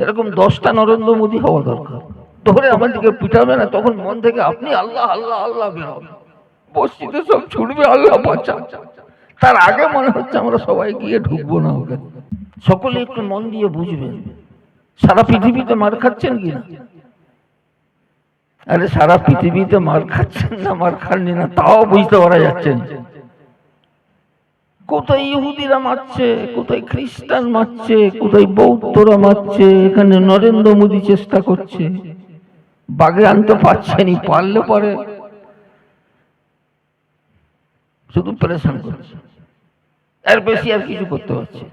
এরকম 10টা নরেন্দ্র মোদী হওয়া দরকার। ধরে আমাদেরকে পিটাবে না, তখন মন থেকে আপনি আল্লাহ আল্লাহ আল্লাহ বেরোবে, মসজিদে সব ছুটবে আল্লাহ বাঁচা। তার আগে মনে হচ্ছে আমরা সবাই গিয়ে ঢুকবো না ওকে। সকলে একটু মন দিয়ে বুঝবেন, সারা পৃথিবীতে মার খাচ্ছেন কিনা? আরে সারা পৃথিবীতে মার খাচ্ছেন না মার খাননি না তাও বুঝতে পারা যাচ্ছে না। কোথায় ইহুদিরা মারছে, কোথায় খ্রিস্টান মারছে, কোথায় বৌদ্ধরা মারছে, এখানে নরেন্দ্র মোদী চেষ্টা করছে, বাগে আনতে পারছেনি, পারলে পরে শুধু পরেশান করছে, এর বেশি আর কিছু করতে পারছে।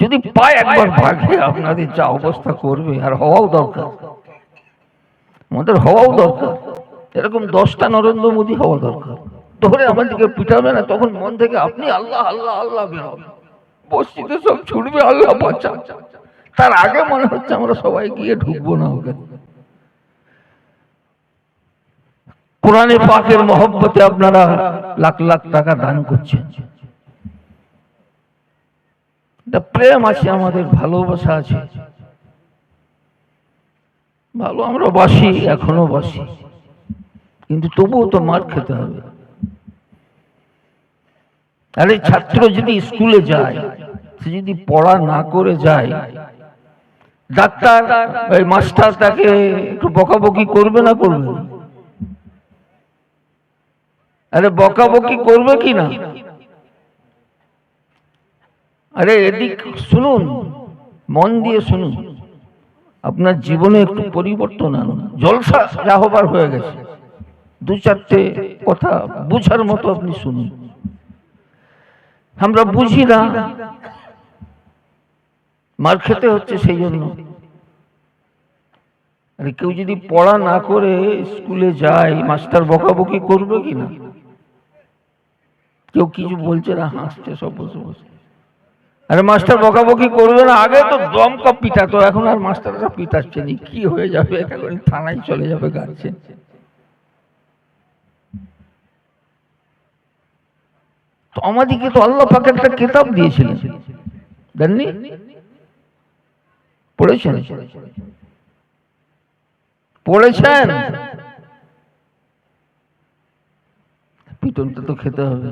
যদি পায় একবার ভাগে আপনাদের যা অবস্থা করবে, আর হওয়াও দরকার, আমাদের হওয়াও দরকার। এরকম 10টা নরেন্দ্র মোদী হওয়া দরকার। ধরে আমাদেরকে পিটাবে না, তখন মন থেকে আপনি আল্লাহ আল্লাহ আল্লাহ বেরোবে, মসজিদে সব ছুটবে আল্লাহ বাঁচা। তার আগে মনে হচ্ছে আমরা সবাই গিয়ে ঢুকবো না ওকে। কোরআনে পাকের মহব্বতে আপনারা লাখ লাখ টাকা দান করছেন, প্রেম আছে আমাদের, ভালোবাসা আছে, ভালো আমরা বাসি, এখনো বাসি, কিন্তু তবুও তো মার খেতে হবে। আরে ছাত্র যদি স্কুলে যায়, সে যদি পড়া না করে যায়, ডাক্তার ওই মাস্টার তাকে একটু বকাবকি করবে না করবে? আরে বকাবকি করবে কি না? আরে এদিক শুনুন, মন দিয়ে শুনুন, আপনার জীবনে একটু পরিবর্তন আনুন। জলসা যা হবার হয়ে গেছে, 2-4টে কথা বুঝার মতো আপনি শুনুন। আমরা বুঝি না, মার খেতে হচ্ছে সেই জন্য। আরে কেউ যদি পড়া না করে স্কুলে যায়, মাস্টার বকাবকি করবে কি না? কেউ কিছু বলছে না, হাসছে সব বসে বসে। আরে মাস্টার বকাবকি করবে না, আগে তো দমকা পিটাতো, এখন আর মাস্টাররা পিটাচ্ছে নি, কি হয়ে যাবে, এখন থানায় চলে যাবে গাছে। তো আমাদেরকে তো আল্লাহ পাক একটা কিতাব দিয়েছিলেন, জানেননি? পড়েছেন? পড়েছেন? পিটনটা তো খেতে হবে।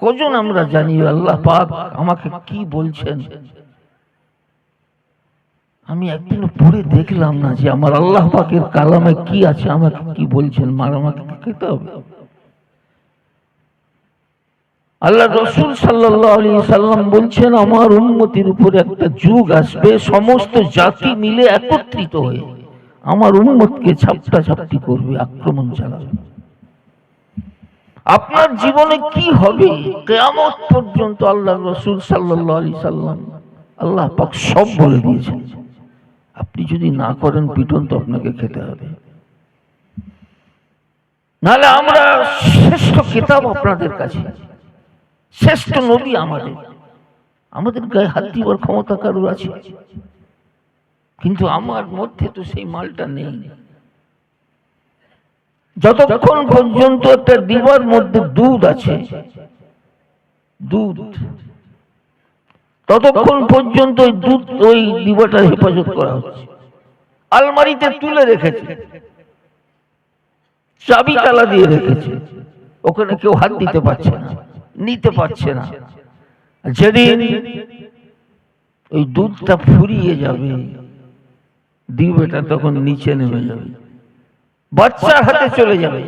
কজন আমরা জানি আল্লাহ পাক আমাকে কি বলছেন? আমি একদিন পড়ে দেখলাম না যে আমার আল্লাহ পাকের কালামে কি আছে, আমাকে কি বলছেন, মার আমাকে খেতে হবে। আল্লাহ রাসূল সাল্লাল্লাহু আলাইহি সাল্লাম বলছেন, আমার উম্মতের উপর একটা যুগ আসবে, সমস্ত জাতি মিলে একত্রিত হয়ে আমার উম্মতকে ছাপটাছাপটি করবে, আক্রমণ চালাবে। আপনার জীবনে কি হবে কিয়ামত পর্যন্ত আল্লাহ রাসূল সাল্লাল্লাহু আলাইহি সাল্লাম, আল্লাহ পাক সব বলে দিয়েছেন। আপনি যদি না করেন, পিটন তো আপনাকে খেতে হবে। নাহলে আমরা শ্রেষ্ঠ কিতাব আপনাদের কাছে, শ্রেষ্ঠ নবী আমাদের গায়ে হাত দিবার ক্ষমতা কারোর আছে? কিন্তু আমার মধ্যে তো সেই মালটা নেই। যতক্ষণ পর্যন্ত একটা ডিবার মধ্যে দুধ আছে, দুধ, ততক্ষণ পর্যন্ত ওই দুধ, ওই ডিবাটার হেফাজত করা হচ্ছে। আলমারিতে তুলে রেখেছে, চাবি তালা দিয়ে রেখেছে, ওখানে কেউ হাত দিতে পারছে না, নিতে পারছে না। যেদিন ওই দুধটা ফুরিয়ে যাবে, ডিবাটা তখন নিচে নেমে যাবে, বাচ্চার হাতে চলে যাবে।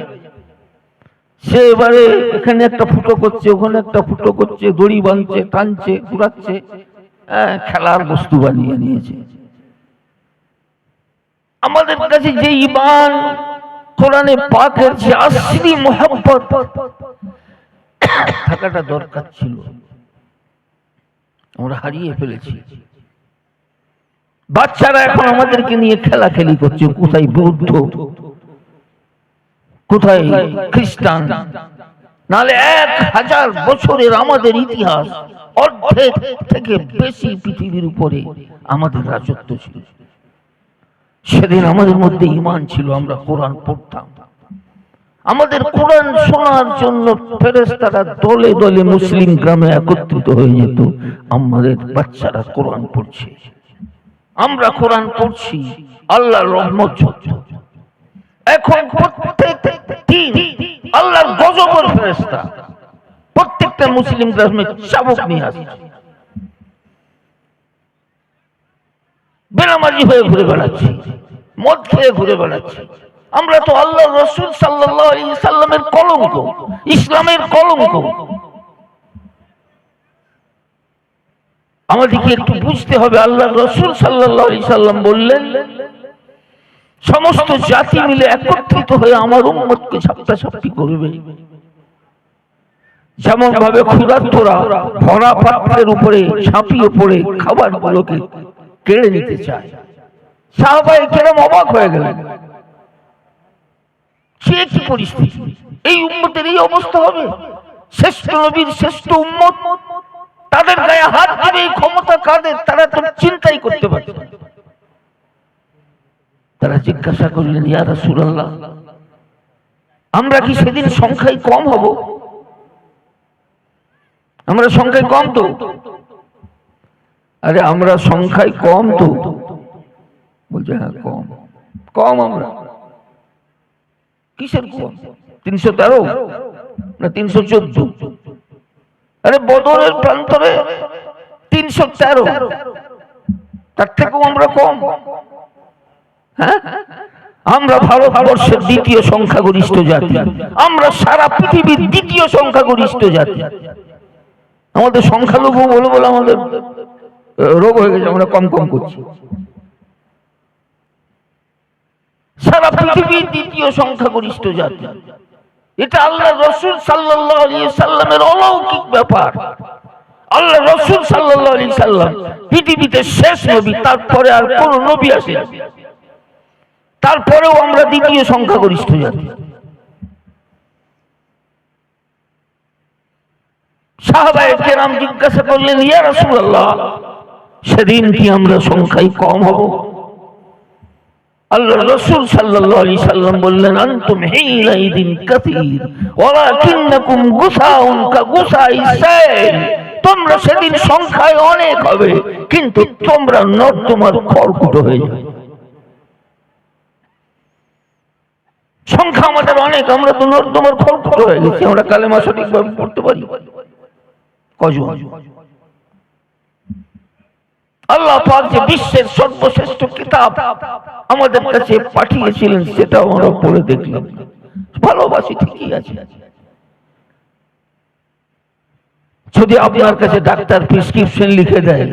সে এবারে এখানে একটা ফুটো করছে, ওখানে একটা ফুটো করছে, দড়ি বাঁধছে, টানছে, ঘুরাচ্ছে, খেলার বস্তু বানিয়ে নিয়েছে। আমাদের কাছে যে ঈমান, কোরআনে পাকের যে আসলি মুহাব্বত থাকাটা দরকার ছিল, আমরা হারিয়ে ফেলেছি। বাচ্চারা এখন আমাদেরকে নিয়ে খেলাখেলি করছে, কোথায় বৌদ্ধ, কোথায় খ্রিস্টান। নালে 1000 বছরের আমাদের ইতিহাস, অর্ধেক থেকে বেশি পৃথিবীর উপরে আমাদের রাজত্ব ছিল। সেদিন আমাদের মধ্যে ঈমান ছিল, আমরা কোরআন পড়তাম। আমাদের কোরআন শোনার জন্য ফেরেশতারা দলে দলে মুসলিম গ্রামে একত্রিত হয়ে যেত, আমাদের বাচ্চারা কোরআন পড়ছে। আমরা কোরআন পড়ছি, আল্লাহর রহমত ঝরছে। এখন প্রত্যেক দিন আল্লাহর গজবের ফেরেশতা প্রত্যেকটা মুসলিম গ্রামে চাবুক নিয়ে আসছে, বেনামাজি হয়ে ঘুরে বেড়াচ্ছে, মদ খেয়ে ঘুরে বেড়াচ্ছে। আমরা তো আল্লাহ রাসূল সাল্লাল্লাহু আলাইহি সাল্লামের কলঙ্ক, ইসলামের কলঙ্ক। আমাদেরকে একটু বুঝতে হবে। আল্লাহ রাসূল সাল্লাল্লাহু আলাইহি সাল্লাম বললেন, সমস্ত জাতি মিলে একত্রিত হয়ে আমার উম্মতকে ছাপ্পাছাপ্পি করবে। যেমন ভাবে ক্ষুধার্তরা ভরা পাত্রের উপরে ঝাঁপিয়ে পড়ে খাবারগুলোকে কেড়ে নিতে চায়, সাহাবায়ে কেরাম অবাক হয়ে গেলেন। সে কি পরিস্থিতি? এই উম্মতের এই অবস্থা হবে? শ্রেষ্ঠ নবীর শ্রেষ্ঠ উম্মত, তাদের গায়ে হাত দিবে এই ক্ষমতা কাদের? তারা তো চিন্তাই করতে পারছে না। তারা জিজ্ঞাসা করলেন, ইয়া রাসূলুল্লাহ, আমরা কি সেদিন সংখ্যায় কম হব? আমরা সংখ্যায় কম তো? আরে আমরা সংখ্যায় কম তো? বলছে হ্যাঁ কম। কম আমরা? কিসের কম? 313 না 314? আরে বদরের প্রান্তরে 313, তার থেকেও আমরা কম? হ্যাঁ, আমরা ভারতবর্ষের দ্বিতীয় সংখ্যাগরিষ্ঠ জাতি, আমরা সারা পৃথিবীর দ্বিতীয় সংখ্যাগরিষ্ঠ জাতি। আমাদের সংখ্যালঘু বলে বলে আমাদের রোগ হয়ে গেছে, আমরা কম কম করছি। সারা পৃথিবীর দ্বিতীয় সংখ্যাগরিষ্ঠ জাতি, এটা আল্লাহ রাসূল সাল্লাল্লাহু আলাইহি সাল্লামের অলৌকিক ব্যাপার। আল্লাহ রাসূল সাল্লাল্লাহু আলাইহি সাল্লাম পৃথিবীতে শেষ নবী, তারপরে আর কোন নবী আসেনি। তারপরেও আমরা দ্বিতীয় সংখ্যাগরিষ্ঠ জাতি। সাহাবায়ে কেরাম জিজ্ঞাসা করলেন, ইয়া রাসূলুল্লাহ, সেদিন কি আমরা সংখ্যায় কম হব? আল্লাহ রাসূল সাল্লাল্লাহু আলাইহি সাল্লাম বললেন, আনতুম হিনাইদিন কাসীর ওয়ালাকিন্নাকুম গুসাউন কাগুসাইস সাইল। তোমরা সেদিন সংখ্যায় অনেক হবে, কিন্তু তোমরা নর্দমার খড়কুটো হয়ে যাবে। সংখ্যা আমাদের অনেক, আমরা তো নর্দমার খড়কুটো হয়ে গেছি। আমরা কালেমা সঠিকভাবে পড়তে পারি কজন? আল্লাহ পাক যে বিশ্বের সর্বশ্রেষ্ঠ কিতাব আমাদের কাছে পাঠিয়েছিলেন, সেটা আমরা পড়ে দেখলাম। ভালোবাসি ঠিকই আছে, যদি আপনার কাছে ডাক্তার প্রেসক্রিপশন লিখে দেয়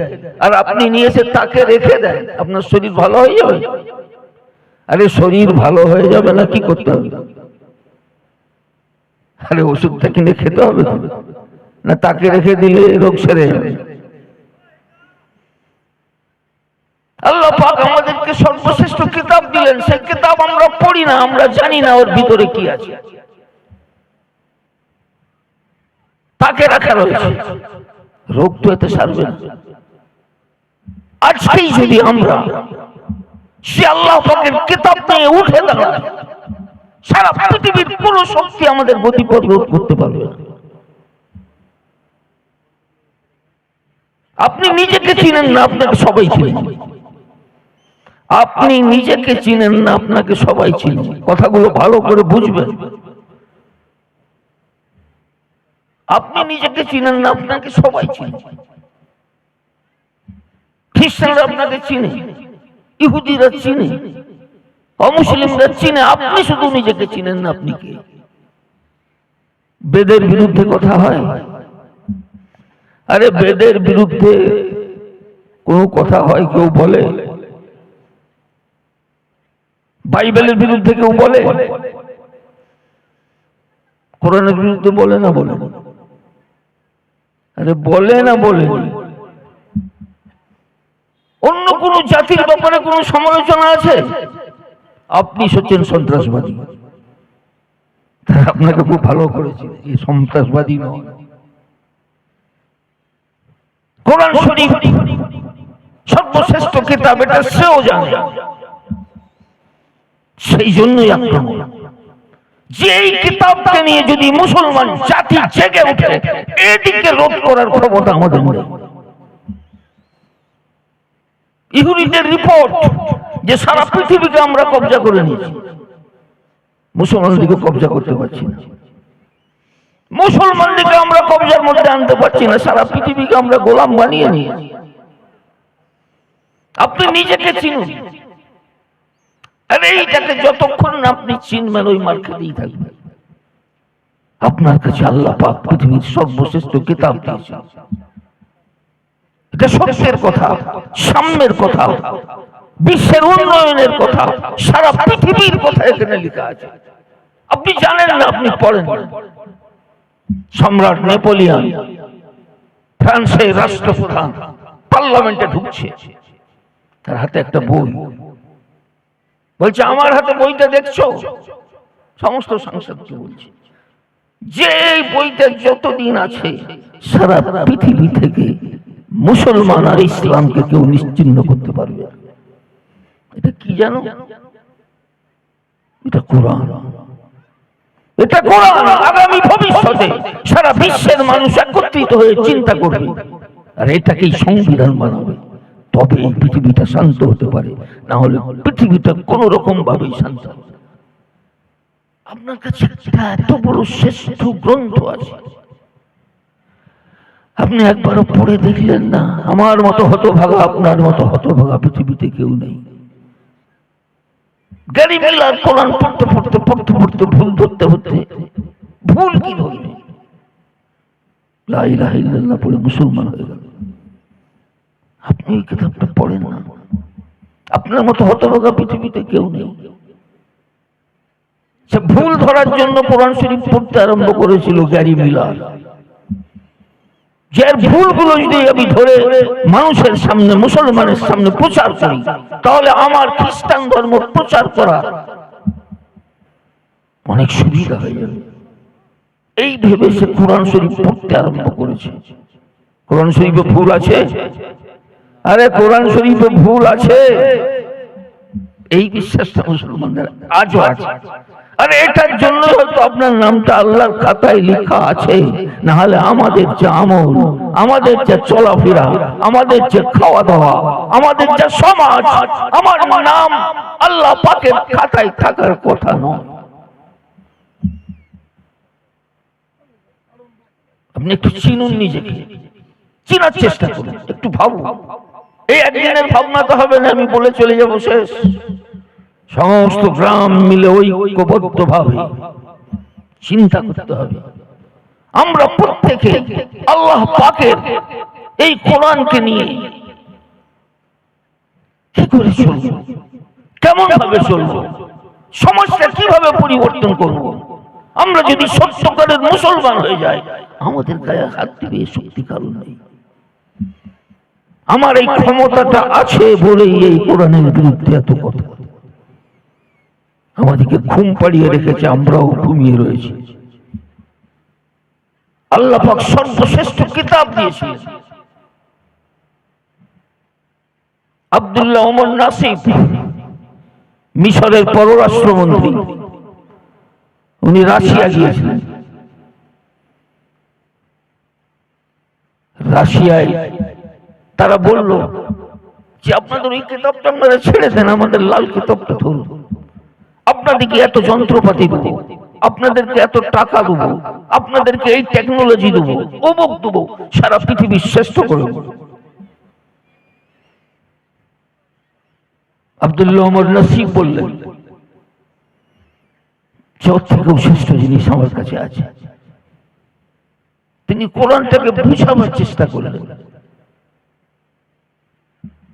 আর আপনি নিয়ে এসে তাকে রেখে দেন, আপনার শরীর ভালো হয়ে যাবে? আরে শরীর ভালো হয়ে যাবে না, কি করতে হবে? আরে ওষুধটা কিনে খেতে হবে না, তাকে রেখে দিলে রোগ সেরে যাবে। আল্লাহ পাক আমাদেরকে সর্বশ্রেষ্ঠ কিতাব দিলেন, সেই কিতাব আমরা পড়ি না, আমরা জানি না ওর ভিতরে কি আছে। তাকে রাখা রয়েছে, রোগ তো এতে সারবে না। আজকেই যদি আমরা সে আল্লাহ পাকের কিতাব নিয়ে উঠে দাঁড়াই, সারা পৃথিবীর কোন শক্তি আমাদের গতিপথ রোধ করতে পারবে না। আপনি নিজেকে চিনেন না, আপনাকে সবাই চিনেন। আপনি নিজেকে চিনেন না, আপনাকে সবাই চিনেন। কথাগুলো ভালো করে বুঝবেন। আপনি নিজেকে চিনেন না, আপনাকে সবাই চিনে। খ্রিস্টানরা আপনাকে চিনে, ইহুদিরা চিনে, অমুসলিমরা চিনে, আপনি শুধু নিজেকে চিনেন না। আপনি কে? বেদের বিরুদ্ধে কথা হয়। আরে বেদের বিরুদ্ধে কোনো কথা হয়? কেউ বলে? বাইবেলের বিরুদ্ধে কেউ বলে? কোরআনের বিরুদ্ধে বলে না? বলে? আরে বলে না? বলে? অন্য কোন জাতির ব্যাপারে কোন সমালোচনা আছে? আপনি হচ্ছেন সন্ত্রাসবাদী, আপনাকে খুব ভালো করেছে, এই সন্ত্রাসবাদী নয়। কোরআন শরীফ সর্বশ্রেষ্ঠ কিতাব, এটা সেও জানে। সেই জন্যই আক্রমণ। যে এই কিতাবকে নিয়ে যদি মুসলমান জাতি জেগে ওঠে, এদিকে রোধ করার ক্ষমতা আমাদের নেই। ইহুদিদের রিপোর্ট যে সারা পৃথিবীকে আমরা কবজা করে নিয়েছি, মুসলমানদেরকে কবজা করতে পারছি না। মুসলমানদেরকে আমরা কবজার মধ্যে আনতে পারছি না, সারা পৃথিবীকে আমরা গোলাম বানিয়ে নিয়েছি। আপনি নিজেকে চিনুন, আর এইটাকে যতক্ষণ না আপনি চিনবেন ওই মার্কেটেই থাকবেন। আপনার কাছে আল্লাহ পাক পৃথিবীর সর্বশ্রেষ্ঠ কিতাব দিয়েছেন। এটা সত্যের কথা, সাম্যের কথা, বিশ্বের উন্নয়নের কথা, সারা পৃথিবীর কথা এখানে লেখা আছে। আপনি জানেন না, আপনি পড়েন। সম্রাট নেপোলিয়ন, ফ্রান্সের রাষ্ট্রপ্রধান পার্লামেন্টে ঢুকছে, তার হাতে একটা বই, বলছে আমার হাতে বইটা দেখছো? সমস্ত সাংসদকে বলছে যে এই বইটা যতদিন আছে সারা পৃথিবী থেকে মুসলমান আর ইসলামকে কেউ নিশ্চিহ্ন করতে পারবে। এটা কি জানো? এটা কোরআন। এটা কোরআন আগামী ভবিষ্যতে সারা বিশ্বের মানুষ একত্রিত হয়ে চিন্তা করবে, আর এটাকেই সংবিধান বানাবে। তবে এই পৃথিবীটা শান্ত হতে পারে, না হলে পৃথিবীটা কোন রকম ভাবেই শান্ত হবে। আপনার কাছে এত বড় শ্রেষ্ঠ গ্রন্থ আছে, আপনি একবারও পড়ে দেখলেন না? আমার মতো হতভাগা, আপনার মতো হতভাগা পৃথিবীতে কেউ নেই। গ্যারি মিলার কোরআন পড়তে পড়তে পড়তে পড়তে ভুল ধরতে হতে, ভুল কি ধরবে? লা ইলাহা ইল্লাল্লাহ পড়ে মুসলমান হয়ে গেল। আপনি এই কিতাবটা পড়েন না? আপনার মতো হতভাগা পৃথিবীতে কেউ নেই। সে ভুল ধরার জন্য কোরআন শরীফ পড়তে আরম্ভ করেছিল গ্যারি মিলার। যে ভুলগুলো যদি আমি ধরে মানুষের সামনে, মুসলমানের সামনে প্রচার করি, তাহলে আমার খ্রিস্টান ধর্ম প্রচার করা অনেক সুবিধা হয়ে যাবে। এই ভেবে সে কোরআন শরীফ পড়তে আরম্ভ করেছে। কোরআন শরীফে ভুল আছে? আরে কোরআন শরীফে ভুল আছে, এই বিশ্বাসটা মুসলমানদের আজও আছে। আরে এটার জন্য হয়তো আপনার নামটা আল্লাহর খাতায় লেখা আছে, না হলে আমাদের যে আমল, আমাদের যে চলাফেরা, আমাদের যে খাওয়া দাওয়া, আমাদের যে সমাজ, আমার নাম আল্লাহ পাকের খাতায় থাকার কথা নয়। আপনি একটু চিনুন, নিজেকে চিনার চেষ্টা করুন, একটু ভাবুন। এই একদিনের ভাবনা তো হবে না, আমি বলে চলে যাবো শেষ। সমস্ত গ্রাম মিলে ঐক্যবদ্ধ ভাবে চিন্তা করতে হবে। আমরা প্রত্যেকে আল্লাহ পাকের এই কোরআনকে নিয়ে কি করে চলব, কেমন ভাবে চলব, সমাজটা কিভাবে পরিবর্তন করব। আমরা যদি সত্যকারের মুসলমান হয়ে যাই, আমাদের গায়ে হাত দিবে শক্তি কারণ নেই। আমার এই ক্ষমতাটা আছে বলেই এই কোরআনের বিরুদ্ধে এত কথা। আমাদেরকে ঘুম পাড়িয়ে রেখেছে, আমরাও ঘুমিয়ে রয়েছি। আল্লাহ পাক সর্বশ্রেষ্ঠ কিতাব দিয়েছিলেন। আব্দুল্লাহ ওমর নাসিব, মিশরের পররাষ্ট্রমন্ত্রী, উনি রাশিয়া গিয়েছিলেন। রাশিয়ায় তারা বলল যে আপনাদের এই কিতাবটা আপনারা ছেড়ে দেন, আমাদের লাল কিতাবটা ধরুন। আপনাদেরকে এত যন্ত্রপাতি দেবো, আপনাদেরকে এত টাকা দেবো, আপনাদেরকে এই টেকনোলজি দেবো, অমুক দেবো, সারা পৃথিবীর শ্রেষ্ঠ করে দেবো। আব্দুল্লাহ ওমর নাসিব বললেন, জগৎ থেকেও শ্রেষ্ঠ জিনিস আমার কাছে আছে। তিনি কোরআনটাকে বুঝাবার চেষ্টা করলেন,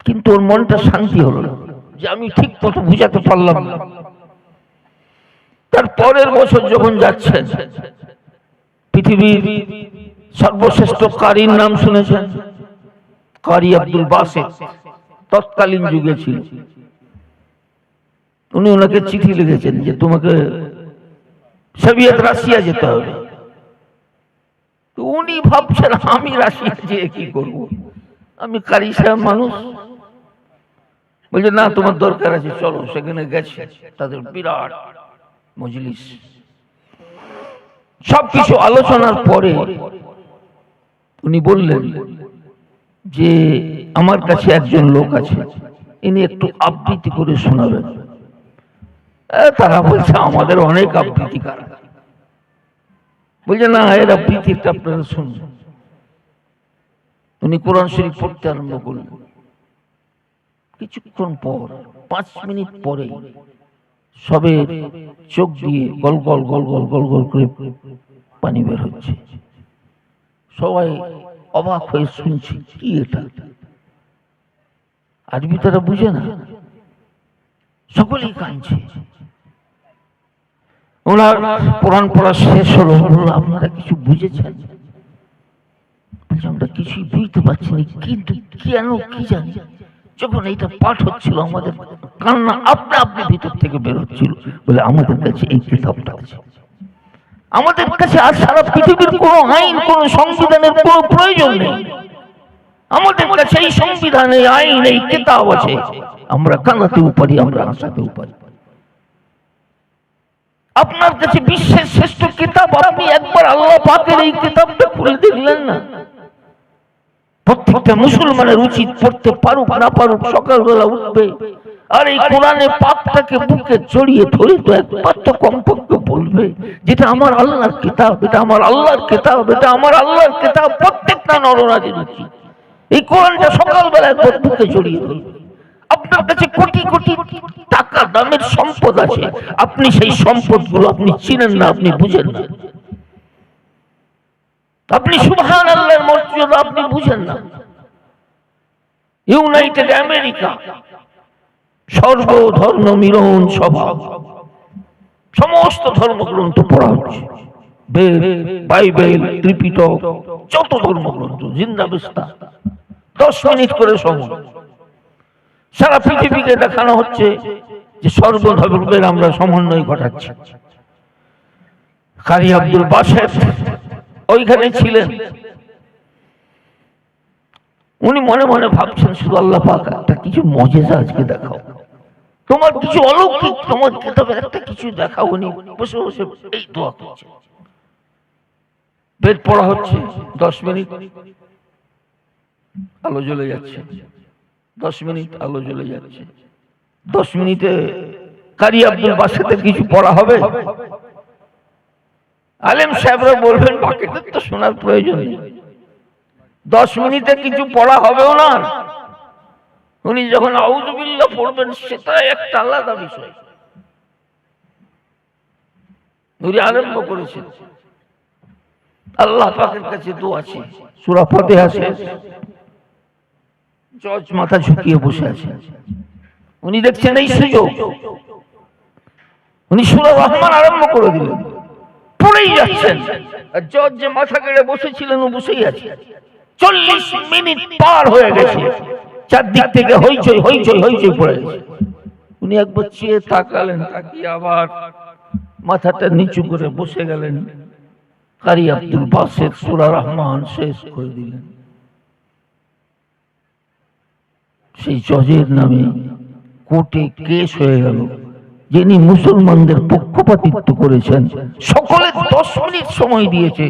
কিন্তু ওর মনটা শান্তি হলো না যে আমি ঠিক মতো বুঝাতে পারলাম না। তার পরের বছর যখন যাচ্ছেন, পৃথিবীর সর্বশ্রেষ্ঠ কারির নাম শুনেছেন? কারি আব্দুল বাসিত, তৎকালীন যুগে ছিল। উনি ওনাকে চিঠি লিখেছেন যে তোমাকে সোভিয়েত রাশিয়া যেতে হবে। তো উনি ভাবছেন আমি রাশিয়া যেয়ে কি করব, আমি কারি সাহেব মানুষ। বলছে না, তোমার দরকার আছে, চলো। সেখানে গেছে, তাদের বিরাট মজলিস। সবকিছু আলোচনার পরে উনি বললেন যে আমার কাছে একজন লোক আছে, ইনি একটু আবৃত্তি করে শোনাবেন। তারা বলছে আমাদের অনেক আবৃত্তিকার, বলছে না এর আবৃত্তিটা আপনারা শুনবেন। উনি কোরআন শরীফ পড়তে আরম্ভ করলেন। কিছুক্ষণ পর 5 মিনিট পরে সবে চোখ দিয়ে গল গল গল গল গল গল করে পানি বের হচ্ছে। সবাই অবাক হয়ে শুনছে, কি এটা? আরবি তারা বুঝে না, সকলেই কাঁদছে। ওনার কোরআন পড়া শেষ হলো, আপনারা কিছু বুঝেছেন? আমরা কিছুই বুঝতে পারছি না, কিন্তু কেন কি জানি যখন এইটা পাঠ হচ্ছিল আমাদের কান্না আপনা আপনি ভিতর থেকে বের হচ্ছিল। বলে আমাদের কাছে এই কিতাবটা আছে, আমাদের কাছে আর সারা পৃথিবীর কোনো আইন, কোনো সংবিধানের কোনো প্রয়োজন নেই। আমাদের কাছে এই সংবিধানে আইন, এই কিতাব আছে। আমরা কান্নাতেও পারি, আমরা হাসাতেও পারি। আপনার কাছে বিশ্বের শ্রেষ্ঠ কিতাব, আপনি একবার আল্লাহ পাকের এই কিতাবটা খুলে দেখলেন না? প্রত্যেকটা মুসলমানের উচিত পড়তে পারুক না পারুক সকালবেলা উঠবে আর এই কোরআনে পাকটাকে বুকে জড়িয়ে ধরে তো একবার তো কমপক্ষে বলবে যেটা আমার আল্লাহর কিতাব, এটা আমার আল্লাহর কিতাব, এটা আমার আল্লাহর কিতাব। প্রত্যেকটা নরনারীর উচিত এই কোরআনটা সকালবেলা একবার বুকে জড়িয়ে ধরবে। আপনার কাছে কোটি কোটি টাকা দামের সম্পদ আছে, আপনি সেই সম্পদগুলো আপনি চিনেন না, আপনি বুঝেন না। আপনি সুবহানাল্লাহর মর্যাদা আপনি বুঝেন না। ইউনাইটেড আমেরিকা সর্বধর্ম মিলন সভা, সমস্ত ধর্মগ্রন্থ পড়া হচ্ছে, বেদ, বাইবেল, ত্রিপিটক, যত ধর্মগ্রন্থ জিন্দাবিস্তা, 10 মিনিট করে সময়। সারা পৃথিবীকে দেখানো হচ্ছে যে সর্বধর্মের আমরা সমন্বয় ঘটাচ্ছি। কারি আব্দুল বাসেত ওইখানে ছিলেন। উনি মনে মনে ভাবছেন, শুধু আল্লাহ পাক একটা কিছু মজেজা আজকে দেখাও, তোমার কিছু অলৌকিক, তোমার কিতাবের একটা কিছু দেখাও। উনি বসে বসে এই দোয়া করছে। বেদ পড়া হচ্ছে, 10 মিনিট আলো জ্বলে যাচ্ছে, 10 মিনিট আলো জ্বলে যাচ্ছে। 10 মিনিটে কারি আব্দুল বাসেতের কিছু পড়া হবে? আলেম সাহেবরা বলবেন বাকিদের তো শোনার প্রয়োজন নেই, 10 মিনিটে কিছু পড়া হবেও না। উনি যখন আউযু বিল্লাহ পড়বেন সেটা একটা আলাদা বিষয়। উনি আরম্ভ করেছেন, আল্লাহ পাকের কাছে দোয়া আছে। সূরা ফাতিহা শেষ, জজ মাথা ঝুঁকিয়ে বসে আছে। উনি দেখছেন এই সুযোগ, উনি সূরা রহমান আরম্ভ করে দিলেন, পড়েই যাচ্ছেন। আর জজ যে মাথা কেড়ে বসেছিলেন ও বসেই আছে। 40 মিনিট পার হয়ে গেছে, চারদিক থেকে হইচই হইচই হইচই পড়ে গেছে। উনি একবার চেয়ে তাকালেন, তাকিয়ে আবার মাথাটা নিচু করে বসে গেলেন। কারি আব্দুল বাসেত সূরা রহমান শেষ করে দিলেন। সেই জজের নামে কোর্টে কেস হয়ে গেল, যিনি মুসলমানদের পক্ষপাতিত্ব করেছেন। সকলে 10 মিনিট সময় দিয়েছে,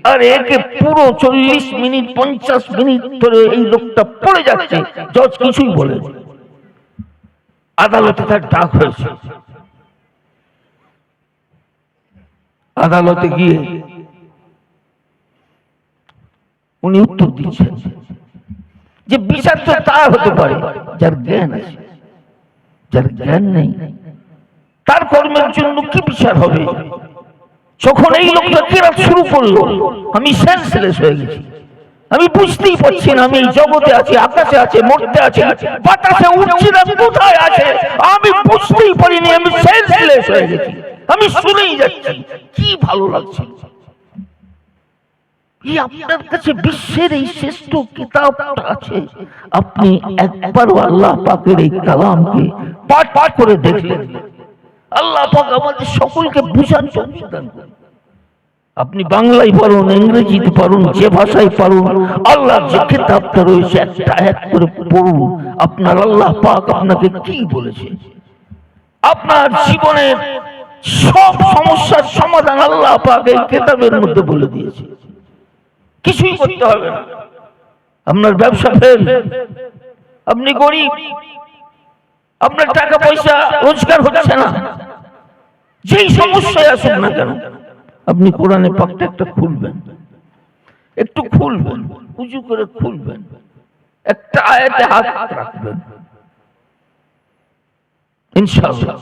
আর একে পুরো 40 মিনিট 50 মিনিট ধরে এই লোকটা পড়ে যাচ্ছে, জজ কিছুই বলে। আদালতে তার ডাক হয়েছে। আদালতে গিয়ে উনি উত্তর দিচ্ছেন যে বিচার তো তার হতে পারে যার জ্ঞান আছে, যার জ্ঞান নেই তার কর্মের জন্য কি বিচার হবে? যখন এই লোকটা কেরাত শুরু করলো, আমি সেন্সলেস হয়ে গেছি। আমি বুঝতেই পারছি না, আমি এই জগতে আছি, আকাশে আছে, মরতে আছি, বাতাসে উড়ছি না, কোথায় আছে আমি বুঝতেই পারিনি। আমি সেন্সলেস হয়ে গেছি, আমি শুনেই যাচ্ছি। কি ভালো লাগছে! এই আপনার কাছে বিশ্বের এই শ্রেষ্ঠ কিতাবটা আছে, আপনি একবারও আল্লাহ পাকের এই কালামকে পাঠ পাঠ করে দেখলেন। আল্লাহ পাক আমাদের সকলকে বুঝার তৌফিক দান করুন। আপনি বাংলায় পারুন, ইংরেজিতে পারুন, যে ভাষায় পারুন, আল্লাহর যে কিতাবটা রয়েছে একটা এক করে পড়ুন। আপনার আল্লাহ পাক আপনাকে কি বলেছে, আপনার জীবনের সব সমস্যার সমাধান আল্লাহ পাক এই কিতাবের মধ্যে বলে দিয়েছে। কিছুই করতে হবে না। আপনার ব্যবসা ফেল, আপনি গরিব, আপনার টাকা পয়সা রোজগার হচ্ছে না, যেই সমস্যায় আসুন না কেন, আপনি কোরআনে পাকটা একটা খুলবেন, একটু খুলবেন, উঁচু করে খুলবেন, একটা আয়াতে হাত রাখবেন, ইনশাআল্লাহ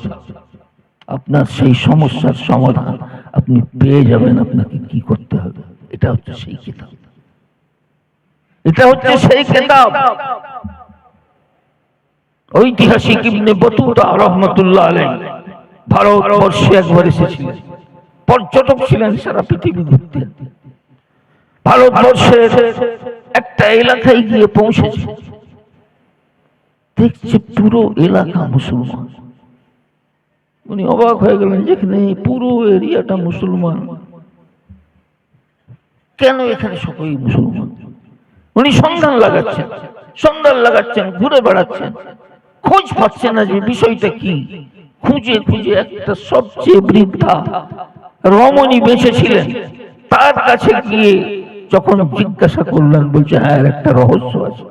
আপনার সেই সমস্যার সমাধান আপনি পেয়ে যাবেন। আপনাকে কি করতে হবে? এটা হচ্ছে সেই কিতাব, এটা হচ্ছে সেই কিতাব। ঐতিহাসিক ইবনে বতুতা রাহমাতুল্লাহ আলাইহি ভারতবর্ষে একবার এসেছিলেন, পর্যটক ছিলেন, সারা পৃথিবী ঘুরতেন। ভারতবর্ষের একটা এলাকায় গিয়ে পৌঁছেছে, দেখছে পুরো এলাকা মুসলমান। উনি অবাক হয়ে গেলেন, যেখানে পুরো এরিয়াটা মুসলমান, কেন এখানে সবাই মুসলমান? উনি সন্ধান লাগাচ্ছেন, ঘুরে বেড়াচ্ছেন, খোঁজ পাচ্ছেন না যে বিষয়টা কি। খুঁজে খুঁজে একটা সবচেয়ে বৃদ্ধা রমণী বেঁচে ছিলেন, তার কাছে গিয়ে যখন জিজ্ঞাসা করলেন, বলছে হ্যাঁ, একটা রহস্য আছে,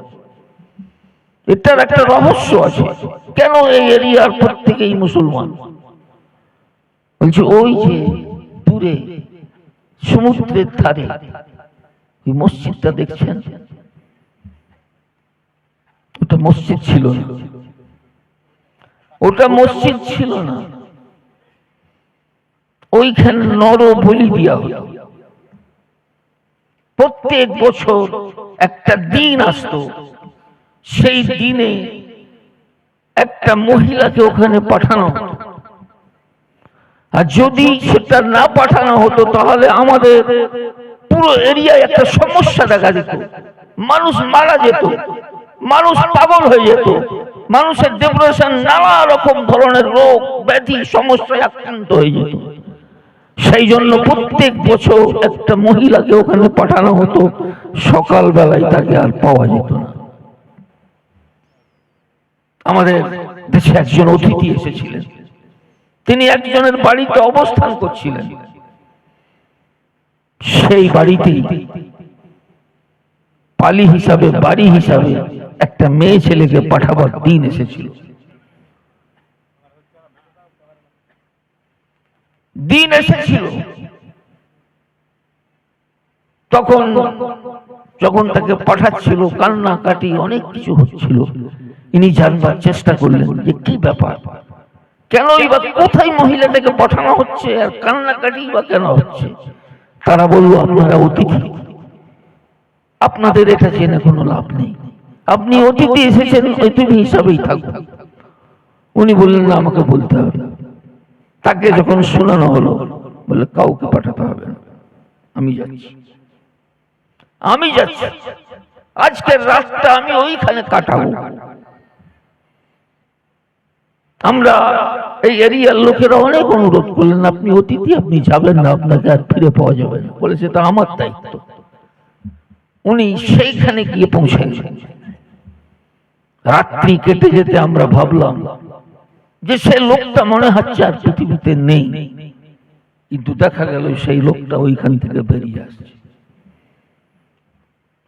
এটার একটা রহস্য আছে, কেন এই এরিয়ার প্রত্যেকেই মুসলমান? বলছে ওই যে দূরে সমুদ্রের ধারে ওই মসজিদটা দেখছেন, ওটা মসজিদ ছিল না, ওটা মসজিদ ছিল না, ওইখানে নর বলি দেওয়া হতো। প্রত্যেক বছর একটা দিন আসতো, সেই দিনে একটা মহিলাকে ওখানে পাঠানো হতো, আর যদি সেটা না পাঠানো হতো তাহলে আমাদের পুরো এরিয়ায় একটা সমস্যা দেখা দিত, মানুষ মারা যেত, মানুষ পাগল হয়ে যেত, মানুষের ডিপ্রেশন, নানা রকম ধরনের রোগ ব্যাধি সমস্যায় আক্রান্ত হয়ে যেত। সেই জন্য প্রত্যেক বছর একটা মহিলাকে ওখানে পাঠানো হতো, সকাল বেলায় তাকে আর পাওয়া যেত না। আমাদের দেশে একজন অতিথি এসেছিলেন, তিনি একজনের বাড়িতে অবস্থান করছিলেন, সেই বাড়িতেই পালি হিসাবে, বাড়ি হিসাবে একটা মেয়ে ছেলেকে পাঠাবার দিন এসেছিল। তখন যখন তাকে পাঠাচ্ছিল, কান্নাকাটি অনেক কিছু হচ্ছিল। ইনি জানবার চেষ্টা করলেন যে কি ব্যাপার, কেন বা কোথায় মহিলাটাকে পাঠানো হচ্ছে, আর কান্নাকাটি বা কেন হচ্ছে? তারা বলল, আপনারা অতিথি, আপনাদের এটা জেনে কোনো লাভ নেই, আপনি অতিথি এসেছেন, অতিথি হিসাবেই থাকবেন। উনি বললেন না, আমাকে বলতে হবে। তাকে যখন শোনানো হলো, বলে কাউকে পাঠাতে হবে না, আমি যাচ্ছি, আজকের রাতটা আমি ওইখানে কাটাবো। আমরা এই এরিয়ার লোকেরা অনেক অনুরোধ করলেন, আপনি অতিথি, আপনি যাবেন না, আপনাকে আর ফিরে পাওয়া যাবে না। বলেছে তা আমার দায়িত্ব। উনি সেইখানে গিয়ে পৌঁছেন। রাত্রি কেটে যেতে আমরা ভাবলাম যে সে লোকটা মনে হচ্ছে আর পৃথিবীতে নেই, কিন্তু দেখা গেল সেই লোকটা ওইখান থেকে বেরিয়ে আসছে।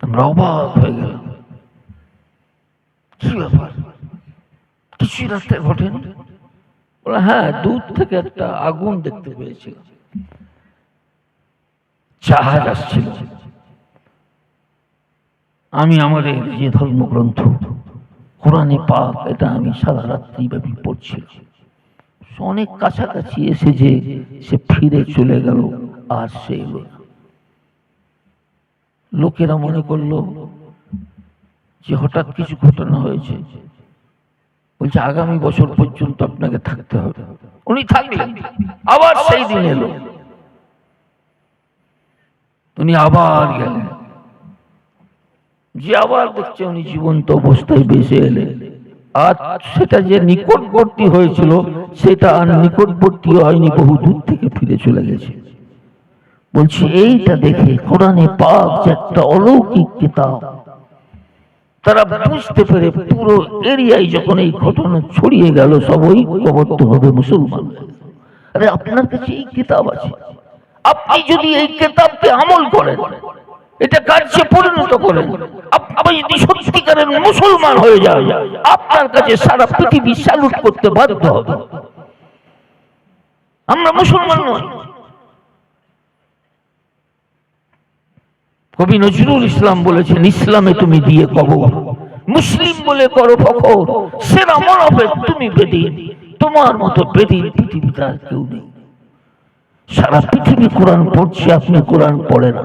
আমরা অবাক হয়ে গেলাম, কি ব্যাপার, কিছু রাস্তে ঘটেন? বলে হ্যাঁ, দূর থেকে একটা আগুন দেখতে পেয়েছিলাম, জাহাজ আসছিল। আমি আমাদের যে ধর্মগ্রন্থ কোরআনে পাক, এটা আমি সারা রাত্রি ব্যাপী পড়ছিলাম। অনেক কাছাকাছি এসে যে সে ফিরে চলে গেল, আর সে এলো না। লোকেরা মনে করলো যে হঠাৎ কিছু ঘটনা হয়েছে। বলছে আগামী বছর পর্যন্ত আপনাকে থাকতে হবে। উনি থাকলেন, আবার সেই দিন এলো, উনি আবার গেলেন, যে আবার দেখছে উনি জীবন্ত অবস্থায় বেঁচে এলেন। আর সেটা যে নিকটবর্তী হয়েছিল, সেটা আর নিকটবর্তী হয়নি, বহু দূর থেকে ফিরে চলে গেছে। বলছি এইটা দেখে কোরআনে পাক যে একটা অলৌকিক কিতাব, তারা বুঝতে পেরে পুরো এরিয়ায় যখন এই ঘটনা ছড়িয়ে গেল, সব ঐক্যবদ্ধ হবে মুসলমান। আরে আপনার কাছে এই কিতাব আছে, আপনি যদি এই কিতাবকে আমল করেন, এটা কার্যে পরিণত করেন, আপনি আপনি যদি সত্যিকারের মুসলমান হয়ে যান, আপনার কাছে সারা পৃথিবী স্যালুট করতে বাধ্য হবে। আমরা মুসলমান নই। কবি নজরুল ইসলাম বলেছেন, ইসলামে তুমি দিয়ে কবর, মুসলিম বলে করো ফখর, সেরা মনোভেদ তুমি বেদিন, তোমার মতো বেদিন পৃথিবীতে আর কেউ নেই। সারা পৃথিবী কোরআন পড়ছে, আপনি কোরআন পড়ে না।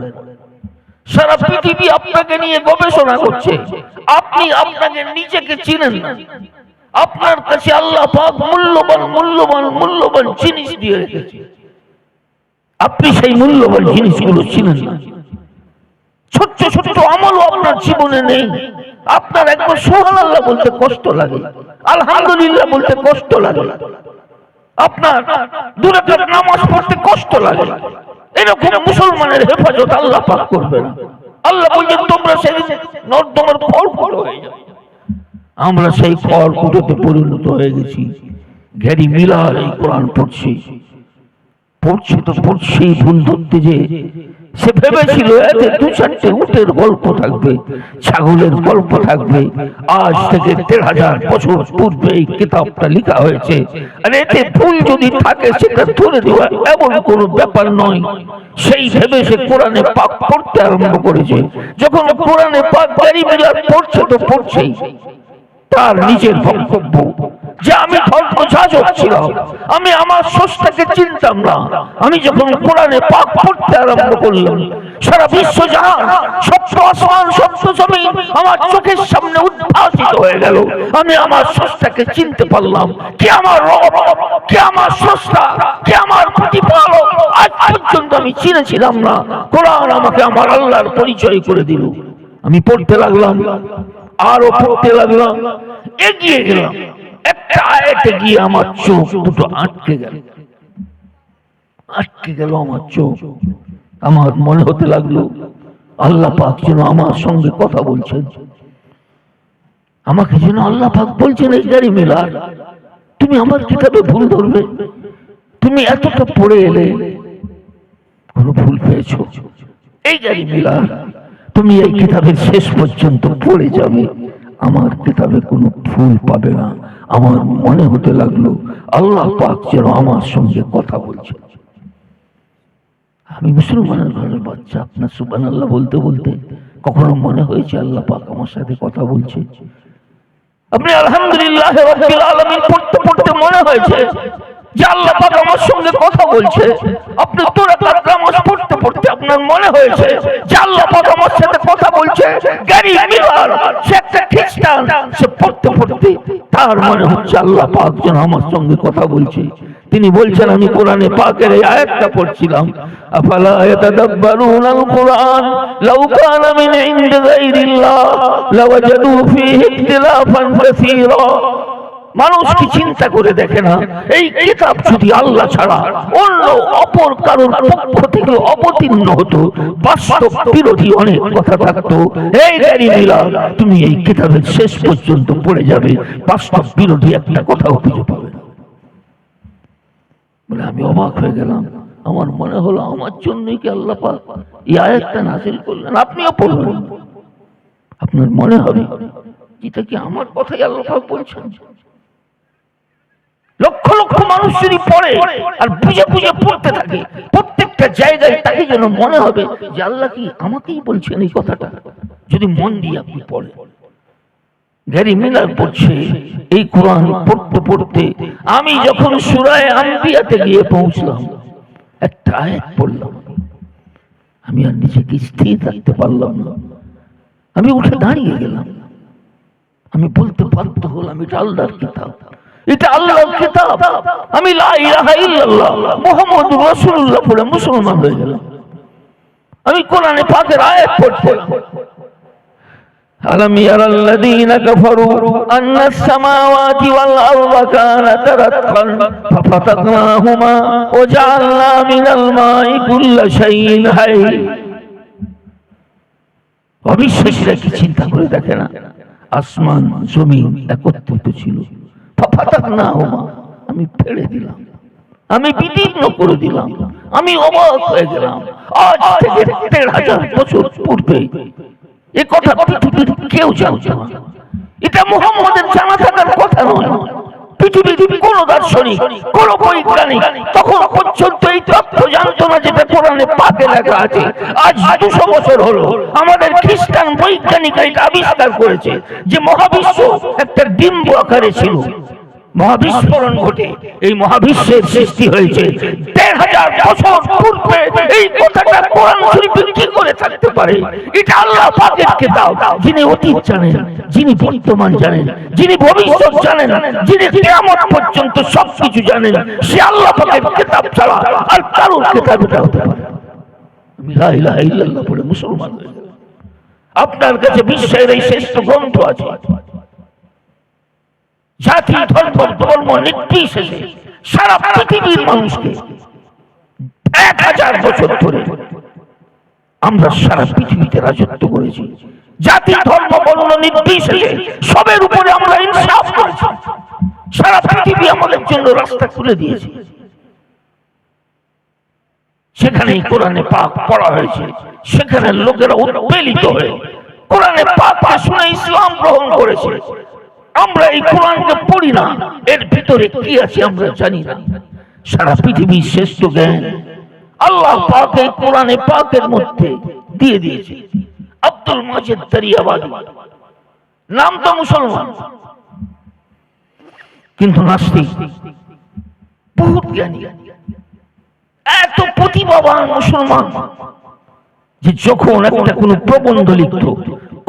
সারা পৃথিবী আপনাকে নিয়ে গবেষণা করছে, আপনি আপনাকে নিজেকে চিনেন না। আপনার কাছে আল্লাহ পাক মূল্যবান মূল্যবান মূল্যবান জিনিস দিয়ে রেখেছে, আপনি সেই মূল্যবান জিনিসগুলো চিনেন না। ছোট্ট ছোট্ট আমলও আপনার জীবনে নেই। আপনার একবার সুবহানাল্লাহ বলতে কষ্ট লাগে, আলহামদুলিল্লাহ বলতে কষ্ট লাগে, আপনার দু রাকাত নামাজ পড়তে কষ্ট লাগে। এরকম মুসলমানের হেফাজত আল্লাহ পাক করবে না। আল্লাহ বলছেন তোমরা সেই নর্দমার খড়কুটো হয়ে যাবে। আমরা সেই খড়কুটোতে পরিণত হয়ে গেছি। গ্যারি মিলার এই কোরআন পড়ছি, পড়ছে তো পড়ছেই, ভুল ধরতে যে সে ভেবেছিল এতে দু চারটে উটের গল্প থাকবে, ছাগলের গল্প থাকবে। আজ থেকে ১৩,০০০ বছর পূর্বে এই কিতাবটা লেখা হয়েছে, আর এতে ভুল যদি থাকে সেটা ধরে দেওয়া এমন কোনো ব্যাপার নয়। সেই ভেবে সে কোরআনে পাক পড়তে আরম্ভ করেছে। যখন কোরআনে পাক গ্যারি মিলার পড়ছে তো পড়ছেই তার নিজের বক্তব্য যে আমি ধর্মযাজক ছিলাম, আমি আমার স্রষ্টাকে চিনতাম না। আমি যখন কোরআনে পাক পড়তে আরম্ভ করলাম, সারা বিশ্ব জাহান, সপ্ত আসমান, সপ্ত জমিন আমার চোখের সামনে উদ্ভাসিত হয়ে গেল। আমি আমার স্রষ্টাকে চিনতে পারলাম, কে আমার রব, কে আমার স্রষ্টা, কে আমার প্রতিপালক। আজ পর্যন্ত আমি চিনেছিলাম না। কোরআন আমাকে আমার আল্লাহর পরিচয় করে দিল। আমি পড়তে লাগলাম, আরো পড়তে লাগলাম, এগিয়ে গেলাম। একটা আয়াতে গিয়ে আমার চোখ দুটো আটকে গেল আমার চোখ। আমার মনে হতে লাগলো আল্লাহ পাক যেন আমার সঙ্গে কথা বলছেন, আমাকে যেন আল্লাহ পাক বলছেন, এই গ্যারি মিলার তুমি আমার কিতাবে ভুল ধরবে? তুমি এতটা পড়ে এলে, কোনো ভুল পেয়েছো? এই গ্যারি মিলার তুমি এই কিতাবের শেষ পর্যন্ত পড়ে যাবে, আমার কিতাবে কোনো ভুল পাবে না। আমার মনে হতে লাগলো আল্লাহ পাক যেন আমার সঙ্গে কথা বলছেন। আমি মুসলমানের ঘরের বাচ্চা, আপনার সুবহানাল্লাহ বলতে বলতে কখনো মনে হয়েছে আল্লাহ পাক আমার সাথে কথা বলছে? আপনি আলহামদুলিল্লাহ রাব্বিল আলামিন পড়তে পড়তে মনে হয়েছে যে আল্লাহ পাক আমার সঙ্গে কথা বলছে? আপনি সূরা নামাজ পড়তে পড়তে আপনার মনে হয়েছে যে আল্লাহ পাক আমার সাথে কথা বলছে? গ্যারি মিলার সে একটা খ্রিস্টান, সে পড়তে পড়তে তার মনে হচ্ছে আল্লাহ পাক যেন আমার সঙ্গে কথা বলছে। তিনি বলছেন, আমি কোরআনে পাকের এই আয়াতটা পড়ছিলাম, আফালা ইয়াতাদাব্বারুনাল কুরআন লাউ কানা মিন ইনদি গায়রিল্লাহ লাওয়াজাদু ফীহি ইখতিলাফান কাসীরা। মানুষ কি চিন্তা করে দেখে না, এই কিতাব যদি আল্লাহ ছাড়া অন্য অপর কারোর পক্ষ থেকে অবতীর্ণ হতো, বাস্তব বিরোধী অনেক কথা থাকতো। এই গ্যারি মিলার তুমি এই কিতাবের শেষ পর্যন্ত পড়ে যাবে, বাস্তব বিরোধী একটা কথাও খুঁজে পাবে না। বলে আমি অবাক হয়ে গেলাম। আমার মনে হলো আমার জন্যই কি আল্লাহ পাক এই আয়াতটা নাযিল করলেন? আপনিও পড়বেন, আপনার মনে হবে এটা কি আমার কথাই আল্লাহ পাক বলছেন। লক্ষ লক্ষ মানুষ যদি পড়ে আর বুঝে বুঝে পড়তে থাকে, প্রত্যেকটা জায়গায় তাকে যেন মনে হবে যে আল্লাহ কি আমাকেই বলছেন এই কথাটা, যদি মন দিয়ে আপনি পড়েন। গ্যারি মিলার পড়ছে এই কোরআন পড়তে পড়তে আমি যখন সূরা আম্বিয়াতে গিয়ে পৌঁছলাম, একটা আয়াত পড়লাম, আমি আর নিজেকে স্থির রাখতে পারলাম না। আমি উঠে দাঁড়িয়ে গেলাম। আমি বলতে বাধ্য হলাম, এটা আল্লাহর কিতাব, এটা আল্লাহর কিতাব। আমি লা ইলাহা ইল্লাল্লাহ মুহাম্মাদুর রাসূলুল্লাহ পড়ে মুসলমান হয়ে গেলাম। আমি কোরআনে পাকের আয়াত পড়ছিলাম, আলাম ইয়ারাল্লাযীনা কাফারু আন্নাস সামাওয়াতি ওয়াল আরদা কানাতা রাতকান ফাফাতাকনাহুমা ওয়া জাআলনা মিনাল মাই কুল্লা শাইইন হাই। অবিশ্বাসীরা কি চিন্তা করে দেখে না, আসমান জমিন একত্রিত ছিল, ফাফাতাকনাহুমা আমি ফেলে দিলাম, আমি বিদীর্ণ করে দিলাম। আমি অবাক হয়ে গেলাম। আজ থেকে ১৩,০০০ বছর পূর্বে এ কথা পৃথিবীর কেউ জানতো না। এটা মুহাম্মদের জানা থাকার কথা নয়। পৃথিবীর কোন দার্শনিক, কোন বৈজ্ঞানিক তখন পর্যন্ত এই তথ্য জানতো না যেটা কোরআনে পাকে লেখা আছে। আজ 200 বছর হলো আমাদের খ্রিস্টান বৈজ্ঞানিক এটা আবিষ্কার করেছে যে মহাবিশ্ব একটা ডিম্ব আকারে ছিল, মহাবিস্ফোরণ ঘটে এই মহাবিশ্বের সৃষ্টি হয়েছে। ১,৫০০ বছর পূর্বে এই কথাটা কোরআন শরীফে কি করে থাকতে পারে? এটা আল্লাহ পাকের কিতাব, যিনি অতীত জানেন, যিনি বর্তমান জানেন, যিনি ভবিষ্যৎ জানেন, যিনি কিয়ামত পর্যন্ত সবকিছু জানেন, সে আল্লাহ পাকের কিতাব ছাড়া আর কারোর কিতাব এটা হতে পারে না। আমি লা ইলাহা ইল্লাল্লাহ পড়ে মুসলমান হয়ে গেলাম। আপনার কাছে বিশ্বের এই শ্রেষ্ঠ গ্রন্থ আছে, জাতি ধর্ম নির্বিশেষে সারা পৃথিবীর মানুষকে ১,০০০ বছর ধরে আমরা সারা পৃথিবীতে রাজত্ব করেছি। জাতি ধর্ম বর্ণ নির্বিশেষে সবের উপরে আমরা ইনসাফ করেছি। সারা পৃথিবী আমাদের জন্য রাস্তা খুলে দিয়েছে। সেখানে কোরআনে পাক পড়া হয়েছে, সেখানে লোকেরা উৎপীড়িত হয়ে কোরআনে পাক শুনে ইসলাম গ্রহণ করেছে। আমরা এই কোরআনকে পড়ি না, এর ভিতরে কি আছে আমরা জানি না। সারা পৃথিবীর শ্রেষ্ঠ জ্ঞান আল্লাহ পাক এই কোরআনে পাকের মধ্যে দিয়ে দিয়েছে। আব্দুল মাজেদ দরিয়াবাদী নাম তো মুসলমান, কিন্তু নাস্তিক, বহুত জ্ঞানী, এত প্রতিভাবান মুসলমান যে যখন একটা কোন প্রবন্ধ লিখত,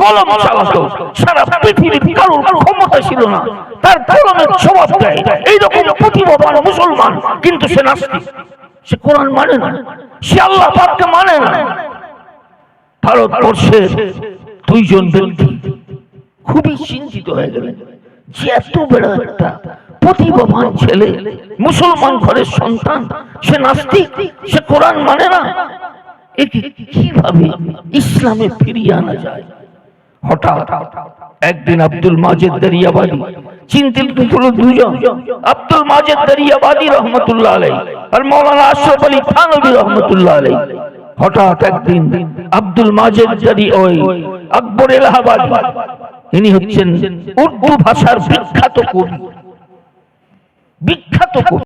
কলম চালাতো, সারা পৃথিবীর কারোর ক্ষমতা ছিল না তার কলমের জবাব দেয়। এইরকম প্রতিভাবান মুসলমান, কিন্তু সে নাস্তিক, সে কোরআন মানে না, সে আল্লাহ পাককে মানে না। ভারতবর্ষের 2 জন ব্যক্তি খুবই চিন্তিত হয়ে গেলেন যে এত বড় একটা প্রতিভাবান ছেলে, মুসলমান ঘরের সন্তান, সে নাস্তিক, সে কোরআন মানে না, একে কিভাবে ইসলামে ফিরিয়ে আনা যায়। হঠাৎ একদিন আব্দুল মাজেদ দরিয়াবাদী চিন্তিত হলো। 2 জন, আব্দুল মাজেদ দরিয়াবাদী রহমতুল্লাহ আলাইহি আর মাওলানা আশরাফ আলী থানভী রহমতুল্লাহ আলাইহি। হঠাৎ একদিন আব্দুল মাজেদ আকবর এলাহাবাদী, ইনি হচ্ছেন উর্দু ভাষার বিখ্যাত কবি, বিখ্যাত কবি।